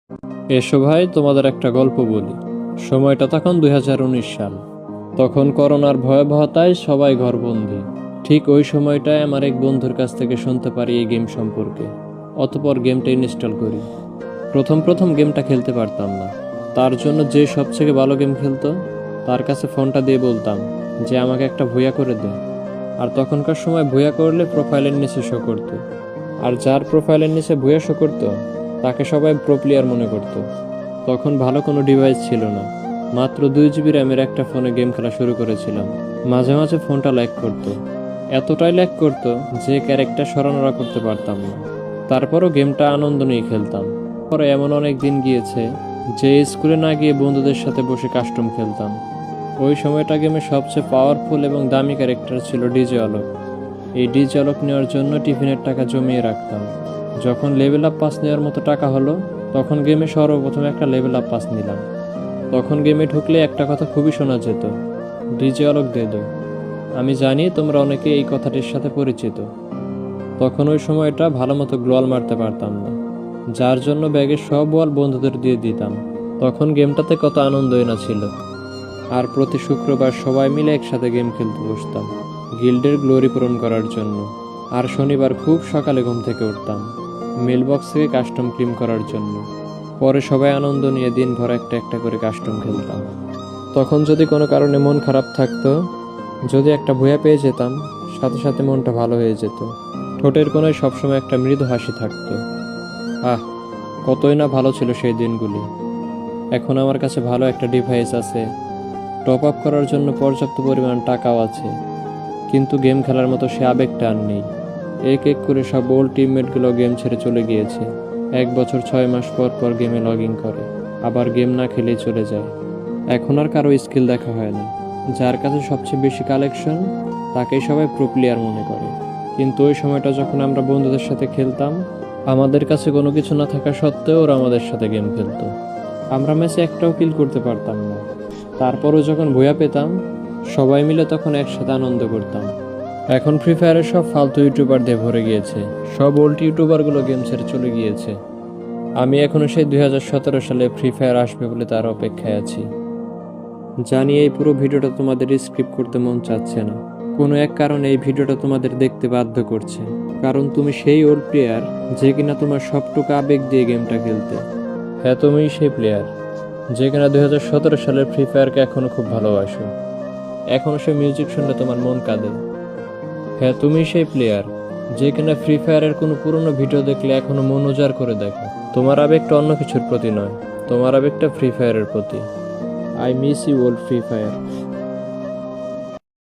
এসো ভাই, তোমাদের একটা গল্প বলি। সময়টা তখন 2019 সাল। তখন করোনার ভয়াবহতায় সবাই ঘরবন্দি। ঠিক ওই সময়টায় আমার এক বন্ধুর কাছ থেকে শুনতে পারি এই গেম সম্পর্কে। অতঃপর গেমটা ইনস্টল করি। প্রথম প্রথম গেমটা খেলতে পারতাম না। তার জন্য যে সবথেকে ভালো গেম খেলতো তার কাছে ফোনটা দিয়ে বলতাম যে আমাকে একটা ভুয়া করে দে। আর তখনকার সময় ভুয়া করলে প্রোফাইলের নিচে শো করতো। আর যার প্রোফাইলের নিচে ভুয়া শো করতো তাকে সবাই প্রো প্লেয়ার মনে করত। তখন ভালো কোনো ডিভাইস ছিল না। মাত্র 2 GB র্যামের একটা ফোনে গেম খেলা শুরু করেছিলাম। মাঝে মাঝে ফোনটা ল্যাগ করতো। এতটাই ল্যাগ করতো যে ক্যারেক্টার সরানোরা করতে পারতাম না। তারপরও গেমটা আনন্দ নিয়ে খেলতাম। পরে এমন অনেক দিন গিয়েছে যে স্কুলে না গিয়ে বন্ধুদের সাথে বসে কাস্টম খেলতাম। ওই সময়টা গেমে সবচেয়ে পাওয়ারফুল এবং দামি ক্যারেক্টার ছিল ডিজে আলোক। এই ডিজে আলোক নেওয়ার জন্য টিফিনের টাকা জমিয়ে রাখতাম। যখন লেভেল আপ পাস নেওয়ার মতো টাকা হলো তখন গেমে সর্বপ্রথম একটা লেভেল আপ পাস নিলাম। তখন গেমে ঢুকলে একটা কথা খুবই শোনা যেত, ডিজে আলোক দে দো। আমি জানি তোমরা অনেকে এই কথাটির সাথে পরিচিত। তখন ওই সময়টা ভালো মতো গ্লোয়াল মারতে পারতাম না, যার জন্য ব্যাগের সব বল বন্ধুদের দিয়ে দিতাম। তখন গেমটাতে কত আনন্দই না ছিল। আর প্রতি শুক্রবার সবাই মিলে একসাথে গেম খেলতে বসতাম গিল্ডের গ্লোরি পূরণ করার জন্য। আর শনিবার খুব সকালে ঘুম থেকে উঠতাম মেলবক্স থেকে কাস্টম ক্লেম করার জন্য। পরে সবাই আনন্দ নিয়ে দিনভর একটা একটা করে কাস্টম খেলতাম। তখন যদি কোনো কারণে মন খারাপ থাকতো, যদি একটা ভুয়া পেয়ে যেতাম, সাথে সাথে মনটা ভালো হয়ে যেত। ঠোঁটের কোণায় সবসময় একটা মৃদু হাসি থাকতো। আহ, কতই না ভালো ছিল সেই দিনগুলি। এখন আমার কাছে ভালো একটা ডিভাইস আছে, টপ আপ করার জন্য পর্যাপ্ত পরিমাণ টাকাও আছে, কিন্তু গেম খেলার মতো সে আবেগটা আর নেই। এক এক করে সব ওল্ড টিমমেটগুলো গেম ছেড়ে চলে গিয়েছে। 1 বছর 6 মাস পর পর গেমে লগ ইন করে, আবার গেম না খেলেই চলে যায়। এখন আর কারো স্কিল দেখা হয় না। যার কাছে সবচেয়ে বেশি কালেকশন তাকেই সবাই প্রো প্লেয়ার মনে করে। কিন্তু ওই সময়টা যখন আমরা বন্ধুদের সাথে খেলতাম, আমাদের কাছে কোনো কিছু না থাকা সত্ত্বেও ওরা আমাদের সাথে গেম খেলতো। আমরা ম্যাচে একটাও কিল করতে পারতাম না। তারপরও যখন ভুয়া পেতাম, সবাই মিলে তখন একসাথে আনন্দ করতাম। এখন ফ্রি ফায়ারের সব ফালতু ইউটিউবার দিয়ে ভরে গিয়েছে। সব ওল্ড ইউটিউবারগুলো গেম ছেড়ে চলে গিয়েছে। আমি এখনো সেই 2017 সালে ফ্রি ফায়ার আসবে বলে তার অপেক্ষায় আছি। জানি এই পুরো ভিডিওটা তোমাদের স্ক্রিপ্ট করতে মন চাচ্ছে না। কোনো এক কারণে এই ভিডিওটা তোমাদের দেখতে বাধ্য করছে, কারণ তুমি সেই ওল্ড প্লেয়ার যে কিনা তোমার সবটুকু আবেগ দিয়ে গেমটা খেলতে। হ্যাঁ, তুমি সেই প্লেয়ার যে কিনা 2017 সালের ফ্রি ফায়ারকে এখনো খুব ভালোবাসো। এখনো সে মিউজিক শুনলে তোমার মন কাঁদে। হ্যাঁ, তুমি সেই প্লেয়ার যে কিনা ফ্রি ফায়ারের কোনো পুরনো ভিডিও দেখলে এখনো মন উজাড় করে দেখো। তোমার আবেগটা অন্য কিছুর প্রতি নয়, তোমার আবেগটা ফ্রি ফায়ারের প্রতি। I miss you old Free fire.